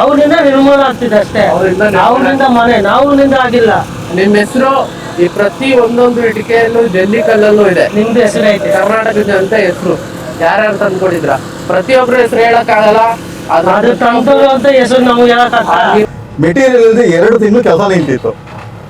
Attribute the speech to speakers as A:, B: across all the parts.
A: ಅವರಿಂದ ನಿರ್ಮೂಲ ಆಗ್ತಿದೆ ಅಷ್ಟೇ. ಅವರಿಂದ ಮನೆ ನಾವಿನಿಂದ ಆಗಿಲ್ಲ.
B: ನಿಮ್ಮ ಹೆಸರು ಈ ಪ್ರತಿ ಒಂದೊಂದು ಇಟಿಕೆಯಲ್ಲೂ ಜಲ್ಲಿ ಕಲ್ಲಲ್ಲೂ ಇದೆ.
A: ನಿಮ್ದು ಹೆಸರು ಐತೆ.
B: ಕರ್ನಾಟಕ ಜನತೆ ಹೆಸರು ಯಾರ್ಯಾರು ತಂದ್ಕೊಟ್ಟಿದ್ರ ಪ್ರತಿಯೊಬ್ರು ಹೆಸರು ಹೇಳಕ್ ಆಗಲ್ಲ.
A: ಅದು ತಂದವರು ಅಂತ ಹೆಸರು ನಮ್ಗೆ ಹೇಳಕ್
C: ಮೆಟೀರಿಯಲ್ 2 ತಿಂಗಳು ಕೆಲಸ ನಿಂತಿತ್ತು.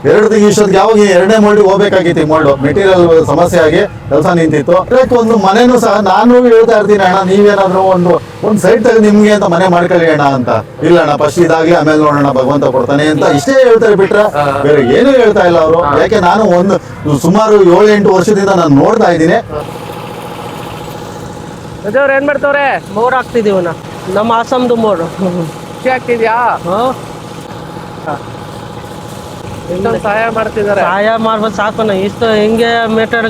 C: 2 ತಿಂಗಳು ಇಷ್ಟೊತ್ತಿಗೆ ಯಾವಾಗ 2ನೇ ಮೋಲ್ಡ್ ಹೋಗ್ಬೇಕಾಗಿತ್ತು. ಈ ಮೋಲ್ಡ್ ಮೆಟೀರಿಯಲ್ ಸಮಸ್ಯೆ ಆಗಿ ಕೆಲಸ ನಿಂತಿತ್ತು. ಒಂದು ಮನೆನೂ ಸಹ ನಾನು ಹೇಳ್ತಾ ಇರ್ತೀನಿ, ಅಣ್ಣ ನೀವೇನಾದ್ರೂ ಒಂದು ಸೈಡ್ ತೆಗೆದು ನಿಮ್ಗೆ ಅಂತ ಮನೆ ಮಾಡ್ಕೊಳ್ಳಿ ಅಣ್ಣ ಅಂತ. ಇಲ್ಲ ಅಣ್ಣ ಫಸ್ಟ್ ಇದಾಗ್ಲಿ ಆಮೇಲೆ ನೋಡೋಣ ಭಗವಂತ ಕೊಡ್ತಾನೆ ಅಂತ ಇಷ್ಟೇ ಹೇಳ್ತಾರೆ ಬಿಟ್ರೆ ಬೇರೆ ಏನು ಹೇಳ್ತಾ ಇಲ್ಲ ಅವರು. ಯಾಕೆ ನಾನು ಸುಮಾರು 7-8 ವರ್ಷದಿಂದ ನಾನು ನೋಡ್ತಾ ಇದ್ದೀನಿ.
B: ಏನ್ ಮಾಡ್ತವ್ರೆ?
A: ಮೋರ್ ಹಾಕ್ತಿದೀವಿ ನಮ್ಮ ಆಸಾಮ್ದು ಮೋರ್.
B: ಖುಷಿ ಆಗ್ತಿದ್ಯಾ? ಸಹಾಯ ಮಾಡ್ತಿದಾರೆ.
A: ಸಹಾಯ ಮಾಡ್ಬೋದು ಸಾಕು. ಇಷ್ಟು ಹಿಂಗೆ ಮೀಟರ್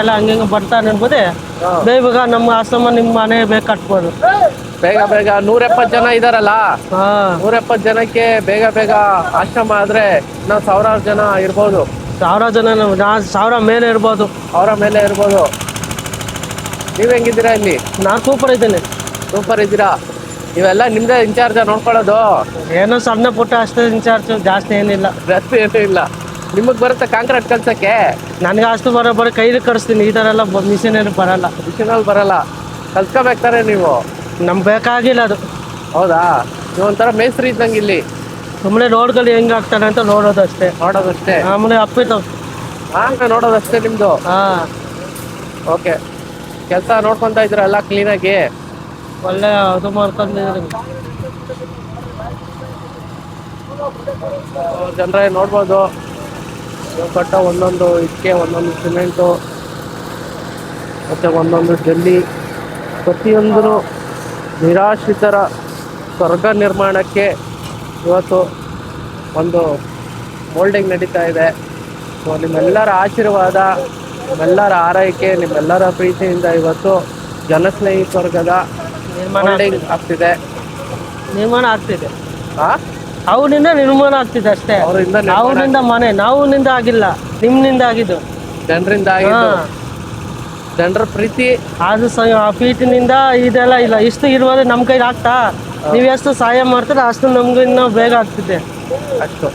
A: ಎಲ್ಲ ಹಂಗೆ ಬರ್ತಾ ನಿಲ್ಬೋದೆ. ಬೇಗ ನಮ್ಮ ಆಶ್ರಮ ನಿಮ್ಮ ಮನೆ ಬೇಗ ಕಟ್ಬೋದು.
B: ಬೇಗ 170 ಜನ ಇದಾರಲ್ಲ, 170 ಜನಕ್ಕೆ ಬೇಗ ಆಶ್ರಮ ಆದ್ರೆ ನಾವು 1000 ಜನ ಇರ್ಬೋದು.
A: 1000 ಜನ 1000 ಮೇಲೆ ಇರ್ಬೋದು.
B: 1000 ಮೇಲೆ ಇರ್ಬೋದು. ನೀವ್ ಹೆಂಗಿದ್ದೀರಾ ಇಲ್ಲಿ?
A: ನಾನು ಸೂಪರ್ ಇದ್ದೀನಿ.
B: ಸೂಪರ್ ಇದ್ದೀರಾ? ಇವೆಲ್ಲ ನಿಮ್ದೇ ಇನ್ಚಾರ್ಜ್ ನೋಡ್ಕೊಳ್ಳೋದು?
A: ಏನೋ ಸಣ್ಣ ಪುಟ್ಟ ಅಷ್ಟೇ ಇನ್ಚಾರ್ಜ್, ಜಾಸ್ತಿ ಏನಿಲ್ಲ.
B: ಜಾಸ್ತಿ ಏನೂ ಇಲ್ಲ. ನಿಮಗ್ ಬರುತ್ತೆ ಕಾಂಕ್ರೀಟ್ ಕಲ್ಸಕ್ಕೆ?
A: ನನಗೆ ಅಷ್ಟು ಬರೀ ಕೈಲಿ ಕಳಿಸ್ತೀನಿ. ಈ ಥರ ಎಲ್ಲ ಮಿಷಿನಲ್ಲಿ ಬರಲ್ಲ.
B: ಮಿಷಿನಲ್ಲಿ ಬರಲ್ಲ, ಕಲ್ಸ್ಕೋಬೇಕಾರೆ ನೀವು.
A: ನಮ್ಗೆ ಬೇಕಾಗಿಲ್ಲ ಅದು.
B: ಹೌದಾ? ನೀವು ಒಂಥರ ಮೇಸ್ತ್ರಿ ಇದ್ದಂಗೆ ಇಲ್ಲಿ.
A: ಸುಮ್ಮನೆ ರೋಡ್ಗಳು ಹೆಂಗ್ ಆಗ್ತಾನೆ ಅಂತ ನೋಡೋದಷ್ಟೇ.
B: ನೋಡೋದಷ್ಟೇ.
A: ಆಮೇಲೆ ಅಪ್ಪಿತಾವ
B: ನೋಡೋದಷ್ಟೇ ನಿಮ್ದು. ಓಕೆ. ಕೆಲಸ ನೋಡ್ಕೊಂತ ಇದ್ರಲ್ಲ ಕ್ಲೀನಾಗಿ?
A: ಒಳ್ಳೆ ಅದು ಮಾಡ್ಕೊಂಡಿದ್ದೀನಿ.
B: ಜನರೇ ನೋಡ್ಬೋದು, ಕಟ್ಟ ಒಂದೊಂದು ಇಟ್ಟಿಗೆ, ಒಂದೊಂದು ಸಿಮೆಂಟು ಮತ್ತು ಒಂದೊಂದು ಜಲ್ಲಿ, ಪ್ರತಿಯೊಂದು ನಿರಾಶ್ರಿತರ ಸ್ವರ್ಗ ನಿರ್ಮಾಣಕ್ಕೆ ಇವತ್ತು ಒಂದು ಮೋಲ್ಡಿಂಗ್ ನಡೀತಾ ಇದೆ. ಸೊ ನಿಮ್ಮೆಲ್ಲರ ಆಶೀರ್ವಾದ, ನಿಮ್ಮೆಲ್ಲರ ಆರೈಕೆ, ನಿಮ್ಮೆಲ್ಲರ ಪ್ರೀತಿಯಿಂದ ಇವತ್ತು ಜನಸ್ನೇಹಿ ಸ್ವರ್ಗದ ಮೋಲ್ಡಿಂಗ್ ಆಗ್ತಿದೆ,
A: ನಿರ್ಮಾಣ ಆಗ್ತಿದೆ.
B: ಅವರಿಂದ
A: ನಿರ್ಮಾಣ ಆಗ್ತಿದೆ ಅಷ್ಟೇ. ಅವರಿಂದ ಮನೆ ನಾವಿನಿಂದ ಆಗಿಲ್ಲ, ನಿಮ್ನಿಂದ ಆಗಿದ್ದು,
B: ಜನರಿಂದ ಆಗಿದ್ದು. ಜನರ ಪ್ರೀತಿ
A: ಅದು ಪ್ರೀತಿನಿಂದ ಇದೆಲ್ಲ ಇಲ್ಲ. ಇಷ್ಟು ಇರುವಾಗ ನಮ್ಮ ಕೈಲಿ ಆಗ್ತಾ? ನೀವು ಎಷ್ಟು ಸಹಾಯ ಮಾಡ್ತೀರ ಅಷ್ಟು ನಮ್ಗೆ ಇನ್ನೂ ಬೇಗ ಆಗ್ತಿದೆ.
B: ಅಷ್ಟು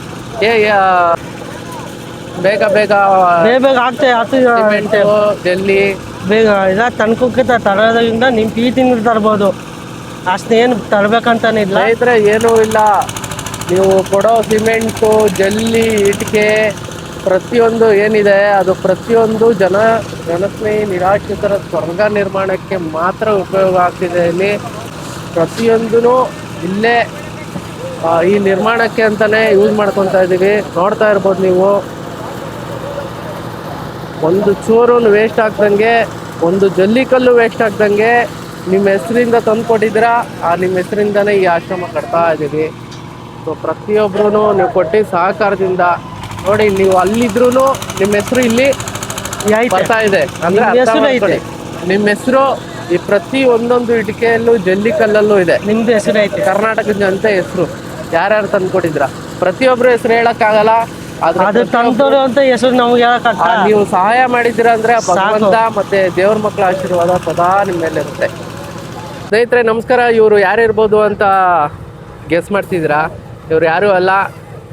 B: ಬೇಗ ಆಗ್ತದೆ. ಜಲ್ಲಿ
A: ಬೇಗ ಇಲ್ಲ ತನ್ಕೋಕೆ ತರೋದ್ರಿಂದ ನಿಮ್ಮ ಪ್ರೀತಿನಿಂದ ತರ್ಬೋದು. ಅಷ್ಟೇನು ತರಬೇಕಂತಾನೆ ಇಲ್ಲ.
B: ಸ್ನೇಹಿತರೆ ಏನೂ ಇಲ್ಲ, ನೀವು ಕೊಡೋ ಸಿಮೆಂಟು, ಜಲ್ಲಿ, ಇಟ್ಟಿಗೆ ಪ್ರತಿಯೊಂದು ಏನಿದೆ ಅದು ಪ್ರತಿಯೊಂದು ಜನಸ್ನೇಹಿ ನಿರಾಶ್ರಿತರ ಸ್ವರ್ಗ ನಿರ್ಮಾಣಕ್ಕೆ ಮಾತ್ರ ಉಪಯೋಗ ಆಗ್ತಿದೆ. ಇಲ್ಲಿ ಪ್ರತಿಯೊಂದೂ ಇಲ್ಲೇ ಈ ನಿರ್ಮಾಣಕ್ಕೆ ಅಂತಾನೆ ಯೂಸ್ ಮಾಡ್ಕೊತಾ ಇದ್ದೀವಿ. ನೋಡ್ತಾ ಇರ್ಬೋದು ನೀವು, ಒಂದು ಚೂರು ವೇಸ್ಟ್ ಆಗ್ದಂಗೆ, ಒಂದು ಜಲ್ಲಿಕಲ್ಲು ವೇಸ್ಟ್ ಆಗ್ದಂಗೆ ನಿಮ್ಮ ಹೆಸರಿಂದ ತಂದು ಕೊಟ್ಟಿದ್ದೀರಾ. ನಿಮ್ಮ ಹೆಸರಿಂದನೇ ಈ ಆಶ್ರಮ ಕಟ್ತಾ ಇದ್ದೀವಿ. ಸೊ ಪ್ರತಿಯೊಬ್ಬರೂ ನೀವು ಕೊಟ್ಟಿದ್ದ ಸಹಕಾರದಿಂದ ನೋಡಿ, ನೀವು ಅಲ್ಲಿದ್ರೂ ನಿಮ್ಮ ಹೆಸರು ಇಲ್ಲಿ ಬರ್ತಾ ಇದೆ ಅಂದ್ರೆ ನಿಮ್ಮ ಹೆಸರು ಈ ಪ್ರತಿ ಒಂದೊಂದು ಇಟಿಕೆಯಲ್ಲೂ ಜಲ್ಲಿ ಕಲ್ಲಲ್ಲೂ ಇದೆ.
A: ನಿಮ್ದು ಹೆಸರು ಐತೆ.
B: ಕರ್ನಾಟಕದ ಜನತೆ ಹೆಸರು ಯಾರ್ಯಾರು ತಂದು ಕೊಟ್ಟಿದ್ರ ಪ್ರತಿಯೊಬ್ರು ಹೆಸರು ಹೇಳಕ್ ಆಗಲ್ಲ.
A: ಅದು ತಂದವರು ಅಂತ ಹೆಸರು ನಮ್ಗೆ ಹೇಳಕ್
B: ನೀವು ಸಹಾಯ ಮಾಡಿದ್ದೀರ ಅಂದ್ರೆ ಭಗವಂತ ಮತ್ತೆ ದೇವ್ರ ಮಕ್ಕಳ ಆಶೀರ್ವಾದ ಸದಾ ನಿಮ್ಮ ಮೇಲೆ ಇರುತ್ತೆ. ಸ್ನೇಹಿತರೆ ನಮಸ್ಕಾರ. ಇವರು ಯಾರಿರ್ಬೋದು ಅಂತ ಗೆಸ್ ಮಾಡ್ತಿದ್ದೀರಾ? ಇವ್ರು ಯಾರು ಅಲ್ಲ,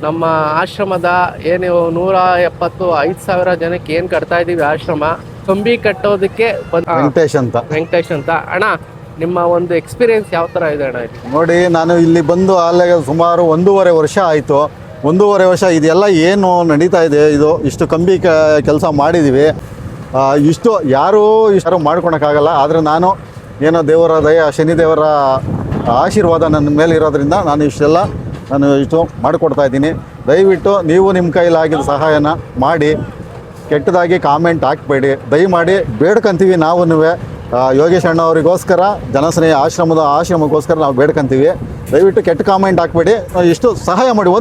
B: ನಮ್ಮ ಆಶ್ರಮದ ಏನು 175,000 ಜನಕ್ಕೆ ಏನು ಕಟ್ತಾ ಇದ್ದೀವಿ ಆಶ್ರಮ, ಕಂಬಿ ಕಟ್ಟೋದಕ್ಕೆ ವೆಂಕಟೇಶ್ ಅಂತ. ಅಣ್ಣ ನಿಮ್ಮ ಒಂದು ಎಕ್ಸ್ಪೀರಿಯನ್ಸ್ ಯಾವ ಥರ ಇದೆ ಅಣ್ಣ?
C: ನೋಡಿ, ನಾನು ಇಲ್ಲಿ ಬಂದು ಅಲ್ಲಿಗೆ ಸುಮಾರು 1.5 ವರ್ಷ ಆಯಿತು. 1.5 ವರ್ಷ ಇದೆಲ್ಲ ಏನು ನಡೀತಾ ಇದೆ, ಇದು ಇಷ್ಟು ಕಂಬಿ ಕೆಲಸ ಮಾಡಿದ್ದೀವಿ. ಇಷ್ಟು ಯಾರೂ ಮಾಡ್ಕೊಳಕ್ಕಾಗಲ್ಲ. ಆದರೆ ನಾನು ಏನೋ ದೇವರ ದಯ, ಶನಿದೇವರ ಆಶೀರ್ವಾದ ನನ್ನ ಮೇಲೆ ಇರೋದ್ರಿಂದ ನಾನು ಇಷ್ಟು ಮಾಡಿಕೊಡ್ತಾ ಇದ್ದೀನಿ. ದಯವಿಟ್ಟು ನೀವು ನಿಮ್ಮ ಕೈಲಾಗಿದ್ದ ಸಹಾಯನ ಮಾಡಿ, ಕೆಟ್ಟದಾಗಿ ಕಾಮೆಂಟ್ ಹಾಕಬೇಡಿ ದಯಮಾಡಿ, ಬೇಡ್ಕೊಂತೀವಿ. ನಾವು ಯೋಗೇಶ್ ಅಣ್ಣ ಅವರಿಗೋಸ್ಕರ, ಜನಸ್ನೇಹಿ ಆಶ್ರಮಕ್ಕೋಸ್ಕರ ನಾವು ಬೇಡ್ಕೊಂತೀವಿ. ದಯವಿಟ್ಟು ಕೆಟ್ಟ ಕಾಮೆಂಟ್ ಹಾಕಬೇಡಿ, ಇಷ್ಟು ಸಹಾಯ ಮಾಡಿ.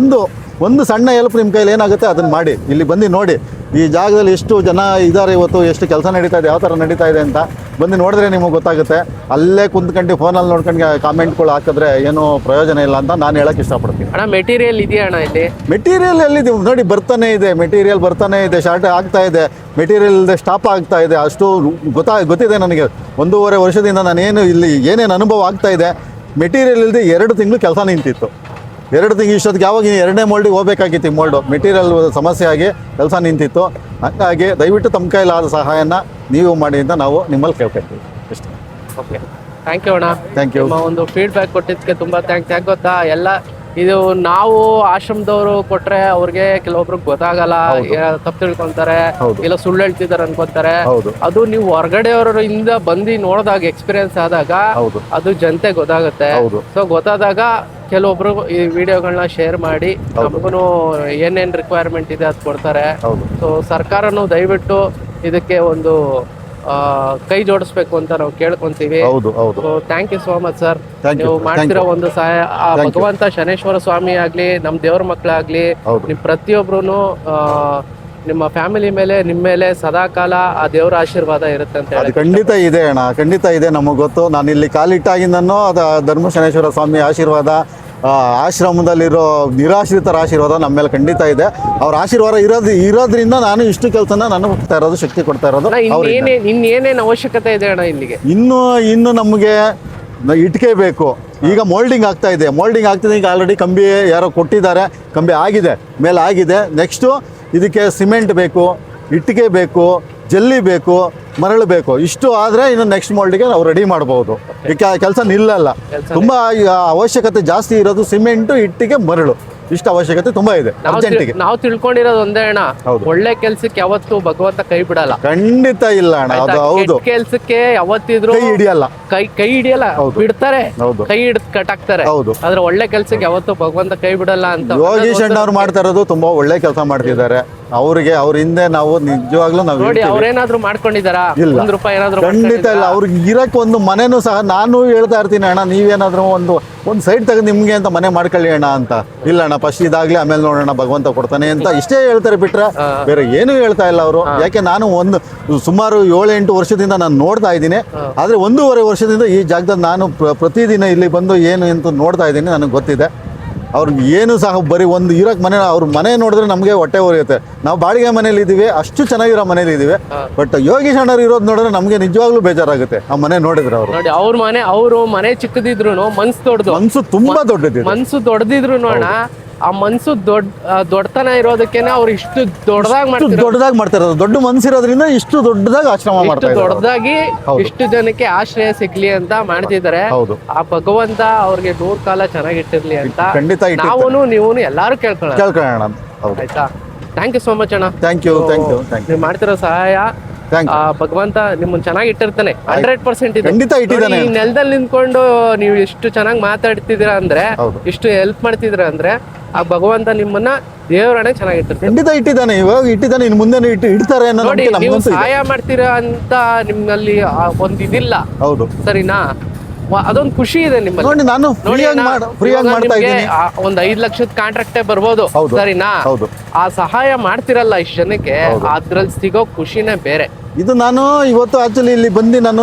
C: ಒಂದು ಸಣ್ಣ ಹೆಲ್ಪ್ ನಿಮ್ಮ ಕೈಲಿ ಏನಾಗುತ್ತೆ ಅದನ್ನು ಮಾಡಿ. ಇಲ್ಲಿ ಬಂದು ನೋಡಿ, ಈ ಜಾಗದಲ್ಲಿ ಎಷ್ಟು ಜನ ಇದ್ದಾರೆ ಇವತ್ತು, ಎಷ್ಟು ಕೆಲಸ ನಡೀತಾ ಇದೆ, ಯಾವ ಥರ ನಡೀತಾ ಇದೆ ಅಂತ ಬಂದು ನೋಡಿದ್ರೆ ನಿಮಗೆ ಗೊತ್ತಾಗುತ್ತೆ. ಅಲ್ಲೇ ಕುಂತ್ಕೊಂಡು ಫೋನಲ್ಲಿ ನೋಡ್ಕೊಂಡು ಕಾಮೆಂಟ್ಗಳು ಹಾಕಿದ್ರೆ ಏನೂ ಪ್ರಯೋಜನ ಇಲ್ಲ ಅಂತ ನಾನು ಹೇಳಕ್ಕೆ ಇಷ್ಟಪಡ್ತೀನಿ.
B: ಅಣ್ಣ ಮೆಟೀರಿಯಲ್ ಇದೆಯಾ ಅಣ್ಣ ಇಲ್ಲಿ?
C: ಮೆಟೀರಿಯಲ್ ಎಲ್ಲಿದೆ ನೋಡಿ, ಬರ್ತಾನೆ ಇದೆ ಮೆಟೀರಿಯಲ್, ಬರ್ತಾನೆ ಇದೆ, ಶಾರ್ಟ್ ಆಗ್ತಾ ಇದೆ, ಮೆಟೀರಿಯಲ್ ಇಲ್ಲದೆ ಸ್ಟಾಪ್ ಆಗ್ತಾ ಇದೆ. ಅಷ್ಟು ಗೊತ್ತಿದೆ ನನಗೆ. 1.5 ವರ್ಷದಿಂದ ನಾನೇನು ಇಲ್ಲಿ ಏನೇನು ಅನುಭವ ಆಗ್ತಾ ಇದೆ ಮೆಟೀರಿಯಲ್ ಇಲ್ಲದೆ 2 ತಿಂಗಳು ಕೆಲಸ ನಿಂತಿತ್ತು. 2 ತಿಂಗಳು ಇಷ್ಟೊತ್ತಿಗೆ ಯಾವಾಗ 2ನೇ ಮೋಲ್ಡಿಗೆ ಹೋಗ್ಬೇಕಾಗಿತ್ತು. ಈ ಮೋಲ್ಡು ಮೆಟೀರಿಯಲ್ ಸಮಸ್ಯೆ ಆಗಿ ಕೆಲಸ ನಿಂತಿತ್ತು. ಹಾಗಾಗಿ ದಯವಿಟ್ಟು ತಮ್ಮ ಕೈಲಾದ ಸಹಾಯನ ನೀವು ಮಾಡಿ ಅಂತ ನಾವು ನಿಮ್ಮಲ್ಲಿ ಕೇಳ್ಕೊಳ್ತೀವಿ ಅಷ್ಟೇ.
B: ಓಕೆ, ಥ್ಯಾಂಕ್ ಯು ಅಣ್ಣ.
C: Thank you.
B: ನಿಮ್ಮ ಒಂದು ಫೀಡ್ಬ್ಯಾಕ್ ಕೊಟ್ಟಿದ್ದಕ್ಕೆ ತುಂಬ ಥ್ಯಾಂಕ್ಸ್. ಯಾಕೆ ಗೊತ್ತಾ, ಎಲ್ಲ ಇದು ನಾವು ಆಶ್ರಮದವರು ಕೊಟ್ರೆ ಅವ್ರಿಗೆ ಕೆಲವೊಬ್ರಿಗೆ ಗೊತ್ತಾಗಲ್ಲ, ತಪ್ಪು ತಿಳ್ಕೊಂತಾರೆ,
C: ಹೌದು.
B: ಇಲ್ಲ ಸುಳ್ಳು ಹೇಳ್ತಿದಾರೆ ಅನ್ಕೊಂತಾರೆ.
C: ಹೌದು.
B: ಅದು ನೀವು ಹೊರಗಡೆಯವರಿಂದ ಬಂದು ನೋಡಿದಾಗ, ಎಕ್ಸ್ಪೀರಿಯನ್ಸ್ ಆದಾಗ
C: ಹೌದು.
B: ಅದು ಜನತೆ ಗೊತ್ತಾಗುತ್ತೆ.
C: ಹೌದು.
B: ಸೊ ಗೊತ್ತಾದಾಗ ಕೆಲವೊಬ್ರು ಈ ವಿಡಿಯೋಗಳನ್ನ ಶೇರ್ ಮಾಡಿ ನಮಗೂ ಏನೇನ್ ರಿಕ್ವೈರ್ಮೆಂಟ್ ಇದೆ ಅದು ಕೊಡ್ತಾರೆ.
C: ಹೌದು.
B: ಸೊ ಸರ್ಕಾರನು ದಯವಿಟ್ಟು ಇದಕ್ಕೆ ಒಂದು ಕೈ ಜೋಡಿಸ್ಬೇಕು ಅಂತ ನಾವು ಕೇಳ್ಕೊಂತೀವಿ.
C: ಹೌದು ಹೌದು.
B: So thank you so much sir.
C: Thank you.
B: ನೀವು ಮಾಡ್ತಿರೋ
C: Thank you.
B: ಒಂದು ಸಹಾಯ ಆ
C: Thank you.
B: ಭಗವಂತ ಶನೇಶ್ವರ ಸ್ವಾಮಿ ಆಗ್ಲಿ, ನಮ್ಮ ದೇವ್ರ ಮಕ್ಕಳಾಗ್ಲಿ,
C: ಹೌದು.
B: ನಿಮ್ ಪ್ರತಿಯೊಬ್ರು ನಿಮ್ಮ ಫ್ಯಾಮಿಲಿ ಮೇಲೆ, ನಿಮ್ಮ ಮೇಲೆ ಸದಾಕಾಲ ಆ ದೇವರ ಆಶೀರ್ವಾದ ಇರುತ್ತೆ ಅಂತ
C: ಅದು
B: ಹೇಳಿ.
C: ಖಂಡಿತ ಇದೆ ಅಣ್ಣ, ಖಂಡಿತ ಇದೆ. ನಮಗೆ ಗೊತ್ತು. ನಾನು ಇಲ್ಲಿ ಕಾಲಿಟ್ಟಾಗಿಂದನೂ ಅದು ಧರ್ಮಶನೇಶ್ವರ ಸ್ವಾಮಿ ಆಶೀರ್ವಾದ, ಆಶ್ರಮದಲ್ಲಿರೋ ನಿರಾಶ್ರಿತರ ಆಶೀರ್ವಾದ ನಮ್ಮ ಮೇಲೆ ಖಂಡಿತ ಇದೆ. ಅವ್ರ ಆಶೀರ್ವಾದ ಇರೋದ್ರಿಂದ ನಾನು ಇಷ್ಟು ಕೆಲಸನ ನಾನು ಹೋಗ್ತಾ ಇರೋದು, ಶಕ್ತಿ ಕೊಡ್ತಾ ಇರೋದು ಅವ್ರಿಂದ.
B: ಇನ್ನೇನೇನು ಅವಶ್ಯಕತೆ ಇದೆ ಅಣ್ಣ ಇಲ್ಲಿಗೆ?
C: ಇನ್ನು ನಮಗೆ ಇಟ್ಕೆ ಬೇಕು. ಈಗ ಮೋಲ್ಡಿಂಗ್ ಆಗ್ತಾ ಇದೆ, ಮೋಲ್ಡಿಂಗ್ ಆಗ್ತಿದೆ. ಈಗ ಆಲ್ರೆಡಿ ಕಂಬಿ ಯಾರೋ ಕೊಟ್ಟಿದ್ದಾರೆ, ಕಂಬಿ ಆಗಿದೆ, ಮೇಲೆ ಆಗಿದೆ. ನೆಕ್ಸ್ಟು ಇದಕ್ಕೆ ಸಿಮೆಂಟ್ ಬೇಕು, ಇಟ್ಟಿಗೆ ಬೇಕು, ಜಲ್ಲಿ ಬೇಕು, ಮರಳು ಬೇಕು. ಇಷ್ಟು ಆದರೆ ಇನ್ನು ನೆಕ್ಸ್ಟ್ ಮೋಲ್ಡಿಗೆ ನಾವು ರೆಡಿ ಮಾಡ್ಬೋದು. ಈಗ ಕೆಲಸ ನಿಲ್ಲಲ್ಲ. ತುಂಬ ಈಗ ಅವಶ್ಯಕತೆ ಜಾಸ್ತಿ ಇರೋದು ಸಿಮೆಂಟು, ಇಟ್ಟಿಗೆ, ಮರಳು. ಇಷ್ಟು ಅವಶ್ಯಕತೆ ತುಂಬ ಇದೆ ಅರ್ಜೆಂಟಿಗೆ.
B: ನಾವು ತಿಳ್ಕೊಂಡಿರೋದು ಒಂದೇ ಅಣ್ಣ,
C: ಹೌದು.
B: ಒಳ್ಳೆ ಕೆಲ್ಸಕ್ಕೆ ಯಾವತ್ತು ಭಗವಂತ ಕೈ ಬಿಡಲ್ಲ.
C: ಖಂಡಿತ ಇಲ್ಲ ಅಣ್ಣ, ಅದು ಹೌದು.
B: ಕೆಲ್ಸಕ್ಕೆ ಯಾವತ್ತಿದ್ರು
C: ಕೈ ಹಿಡಿಯಲ್ಲ.
B: ಕೈ ಹಿಡಿಯಲ್ಲ,
C: ಹೌದು.
B: ಬಿಡ್ತಾರೆ,
C: ಹೌದು.
B: ಕೈ ಹಿಡಿದು ಕಟ್ಟಾಕ್ತಾರೆ.
C: ಹೌದು.
B: ಆದ್ರೆ ಒಳ್ಳೆ ಕೆಲ್ಸಕ್ಕೆ ಯಾವತ್ತು ಭಗವಂತ ಕೈ ಬಿಡಲ್ಲ ಅಂತ
C: ಯೋಗೀಶ್ ಅಣ್ಣವ್ರು ಮಾಡ್ತಾ ಇರೋದು ತುಂಬಾ ಒಳ್ಳೆ ಕೆಲಸ ಮಾಡ್ತಿದ್ದಾರೆ. ಅವ್ರ ಹಿಂದೆ ನಾವು ನಿಜವಾಗ್ಲೂ ನಾವು
B: ನೋಡಿ, ಅವ್ರೇನಾದ್ರು ಮಾಡ್ಕೊಂಡಿದಾರಾ?
C: ಇಲ್ಲ.
B: ₹1 ಏನಾದ್ರು
C: ಖಂಡಿತ ಇಲ್ಲ. ಅವ್ರಿಗೆ ಇರಕ್ಕೆ ಒಂದು ಮನೆನೂ ಸಹ ನಾನು ಹೇಳ್ತಾ ಇರ್ತೀನಿ, ಅಣ್ಣ ನೀವೇನಾದ್ರೂ ಒಂದು ಸೈಡ್ ತೆಗೆದು ನಿಮ್ಗೆ ಅಂತ ಮನೆ ಮಾಡ್ಕೊಳ್ಳಿ ಅಣ್ಣ ಅಂತ. ಇಲ್ಲ ಅಣ್ಣ, ಫಸ್ಟ್ ಇದಾಗ್ಲಿ, ಆಮೇಲೆ ನೋಡೋಣ ಭಗವಂತ ಕೊಡ್ತಾನೆ ಅಂತ ಇಷ್ಟೇ ಹೇಳ್ತಾರೆ ಬಿಟ್ರೆ ಬೇರೆ ಏನು ಹೇಳ್ತಾ ಇಲ್ಲ ಅವರು. ಯಾಕೆ ನಾನು ಸುಮಾರು 7-8 ವರ್ಷದಿಂದ ನಾನು ನೋಡ್ತಾ ಇದ್ದೀನಿ. ಆದ್ರೆ 1.5 ವರ್ಷದಿಂದ ಈ ಜಾಗದಲ್ಲಿ ನಾನು ಪ್ರತಿದಿನ ಇಲ್ಲಿ ಬಂದು ಏನು ಅಂತ ನೋಡ್ತಾ ಇದ್ದೀನಿ. ನನಗೆ ಗೊತ್ತಿದೆ ಅವ್ರಿಗೆ ಏನು ಸಹ ಬರೀ ಒಂದು ಇರೋಕ್ಕೆ ಮನೆ, ಅವ್ರ ಮನೆ ನೋಡಿದ್ರೆ ನಮಗೆ ಹೊಟ್ಟೆ ಉರಿಯುತ್ತೆ. ನಾವು ಬಾಡಿಗೆ ಮನೇಲಿ ಇದ್ದೀವಿ, ಅಷ್ಟು ಚೆನ್ನಾಗಿರೋ ಮನೇಲಿ ಇದ್ದೀವಿ. ಬಟ್ ಯೋಗೀಶ್ ಅಣ್ಣವ್ರು ಇರೋದು ನೋಡಿದ್ರೆ ನಮಗೆ ನಿಜವಾಗ್ಲೂ ಬೇಜಾರಾಗುತ್ತೆ ಆ ಮನೆ ನೋಡಿದ್ರೆ. ಅವರು
B: ನೋಡಿ, ಅವ್ರ ಮನೆ ಚಿಕ್ಕದಿದ್ರು
C: ಮನ್ಸು ತುಂಬಾ ದೊಡ್ಡದಿದೆ.
B: ಮನ್ಸು ದೊಡ್ಡದಿದ್ರು ಅಣ್ಣ, ಆ ಮನ್ಸು ದೊಡ್ಡತನ ಇರೋದಕ್ಕೇನೆ ಅವ್ರು ಇಷ್ಟು ದೊಡ್ಡದಾಗಿ
C: ಮಾಡ್ತಾ ಇರೋದು. ದೊಡ್ಡ ಮನ್ಸಿರೋದ್ರಿಂದ ಇಷ್ಟು ದೊಡ್ಡದಾಗಿ ಆಶ್ರಮ ಮಾಡ್ತಾ ಇದ್ದಾರೆ.
B: ದೊಡ್ಡದಾಗಿ ಇಷ್ಟು ಜನಕ್ಕೆ ಆಶ್ರಯ ಸಿಗ್ಲಿ ಅಂತ ಮಾಡ್ತಿದ್ದಾರೆ.
C: ಹೌದು.
B: ಆ ಭಗವಂತ ಅವ್ರಿಗೆ 100 ಕಾಲ ಚೆನ್ನಾಗಿಟ್ಟಿರ್ಲಿ ಅಂತ
C: ಖಂಡಿತ
B: ನಾವು ನೀವು ಎಲ್ಲಾರು ಕೇಳ್ಕೊಳ್ಳೋಣ.
C: ಹೌದು.
B: ಆಯ್ತಾ? ಥ್ಯಾಂಕ್ ಯು ಸೋ ಮಚ್ ಅಣ್ಣ.
C: Thank you.
B: ನೀವು ಮಾಡ್ತಿರೋ ಸಹಾಯ
C: ಥ್ಯಾಂಕ್ ಯು.
B: ಭಗವಂತ ನಿಮ್ಮನ್ನ ಚೆನ್ನಾಗಿ ಇಟ್ಟಿರ್ತಾನೆ. 100% ಇದೆ.
C: ಖಂಡಿತ ಇಟ್ಟಿದ್ದಾನೆ.
B: ಈ ನೆಲದಲ್ಲಿ ನಿಂತ್ಕೊಂಡು ನೀವು ಎಷ್ಟು ಚೆನ್ನಾಗಿ ಮಾತಾಡ್ತಿದ್ದೀರಾ ಅಂದ್ರೆ,
C: ಹೌದು.
B: ಇಷ್ಟು ಹೆಲ್ಪ್ ಮಾಡ್ತಿದ್ದೀರಾ ಅಂದ್ರೆ, ಆ ಭಗವಂತ ನಿಮ್ಮನ್ನ ದೇವರನ್ನೇ ಚೆನ್ನಾಗಿ ಇಟ್ಟಿರ್ತಾನೆ.
C: ಖಂಡಿತ ಇಟ್ಟಿದ್ದಾನೆ. ಇವಾಗ ಇಟ್ಟಿದ್ದಾನೆ, ಇನ್ನು ಮುಂದೆ ಇಡ್ತಾರೆ ಅನ್ನೋ
B: ನೋಡಿ,
C: ನಂಬಿಕೆ
B: ನೀವು
C: ನಮ್ಗಂತೂ ಇದೆ.
B: ಸಹಾಯ ಮಾಡ್ತೀರಾ ಅಂತ ನಿಮ್ಮಲ್ಲಿ ಒಂದು ಇದಿಲ್ಲ.
C: ಹೌದು.
B: ಸರಿನಾ? ಅದೊಂದು ಖುಷಿ ಇದೆ ನಿಮ್ಮಲ್ಲಿ.
C: ನೋಡಿ, ನಾನು
B: ನೋಡಿ ಅಣ್ಣ,
C: ಫ್ರೀಯಾಗಿ ಮಾಡ್ತಾ ಇದ್ದೀನಿ.
B: ಒಂದು 5 ಲಕ್ಷದ ಕಾಂಟ್ರಾಕ್ಟೇ ಬರ್ಬೋದು.
C: ಹೌದು.
B: ಸರಿನಾ?
C: ಹೌದು.
B: ಆ ಸಹಾಯ ಮಾಡ್ತಿರಲ್ಲ ಇಷ್ಟು ಜನಕ್ಕೆ, ಅದ್ರಲ್ಲಿ ಸಿಗೋ ಖುಷಿನೇ ಬೇರೆ.
C: ಇದು ನಾನು ಇವತ್ತು ಆಕ್ಚುಲಿ ಇಲ್ಲಿ ಬಂದು ನಾನು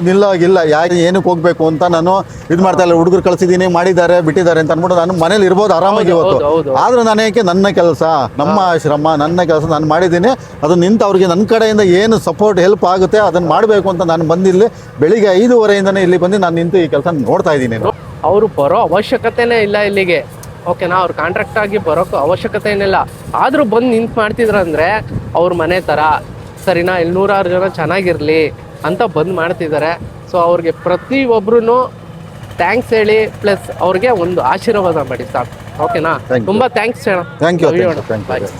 C: ನಿಲ್ಲೋಗಿಲ್ಲ. ಯಾಕೆ ಏನಕ್ಕೆ ಹೋಗ್ಬೇಕು ಅಂತ ನಾನು ಇದು ಮಾಡ್ತಾ ಇಲ್ಲ. ಹುಡುಗರು ಕಳ್ಸಿದ್ದೀನಿ, ಮಾಡಿದ್ದಾರೆ, ಬಿಟ್ಟಿದ್ದಾರೆ ಅಂತ ಅಂದ್ಬಿಟ್ಟು ನಾನು ಮನೇಲಿ ಇರ್ಬೋದು ಆರಾಮಾಗಿ ಇವತ್ತು. ಆದ್ರೆ ನಾನು ಯಾಕೆ ನನ್ನ ಕೆಲಸ, ನಮ್ಮ ಆಶ್ರಮ, ನನ್ನ ಕೆಲಸ ನಾನು ಮಾಡಿದ್ದೀನಿ. ಅದು ನಿಂತು ಅವ್ರಿಗೆ ನನ್ನ ಕಡೆಯಿಂದ ಏನು ಸಪೋರ್ಟ್ ಹೆಲ್ಪ್ ಆಗುತ್ತೆ ಅದನ್ನು ಮಾಡಬೇಕು ಅಂತ ನಾನು ಬಂದಿಲ್ಲಿ ಬೆಳಿಗ್ಗೆ 5:30ಇಂದನೇ ಇಲ್ಲಿ ಬಂದು ನಾನು ನಿಂತು ಈ ಕೆಲಸ ನೋಡ್ತಾ ಇದ್ದೀನಿ.
B: ಅವರು ಬರೋ ಅವಶ್ಯಕತೆನೇ ಇಲ್ಲ ಇಲ್ಲಿಗೆ. ಓಕೆನಾ? ಅವ್ರು ಕಾಂಟ್ರಾಕ್ಟ್ ಆಗಿ ಬರೋಕ್ಕೂ ಅವಶ್ಯಕತೆ ಏನಿಲ್ಲ. ಆದರೂ ಬಂದು ನಿಂತು ಮಾಡ್ತಿದ್ರಂದ್ರೆ ಅವ್ರ ಮನೆ ಥರ. ಸರಿನಾ? ಇಲ್ಲಿ 100 ಜನ ಚೆನ್ನಾಗಿರ್ಲಿ ಅಂತ ಬಂದು ಮಾಡ್ತಿದ್ದಾರೆ. ಸೊ ಅವ್ರಿಗೆ ಪ್ರತಿಯೊಬ್ರು ಥ್ಯಾಂಕ್ಸ್ ಹೇಳಿ, ಪ್ಲಸ್ ಅವ್ರಿಗೆ ಒಂದು ಆಶೀರ್ವಾದ ಮಾಡಿ ಸಾಕು. ಓಕೆನಾ? ತುಂಬಾ ಥ್ಯಾಂಕ್ಸ್ ಅಣ್ಣ.
C: Thank you.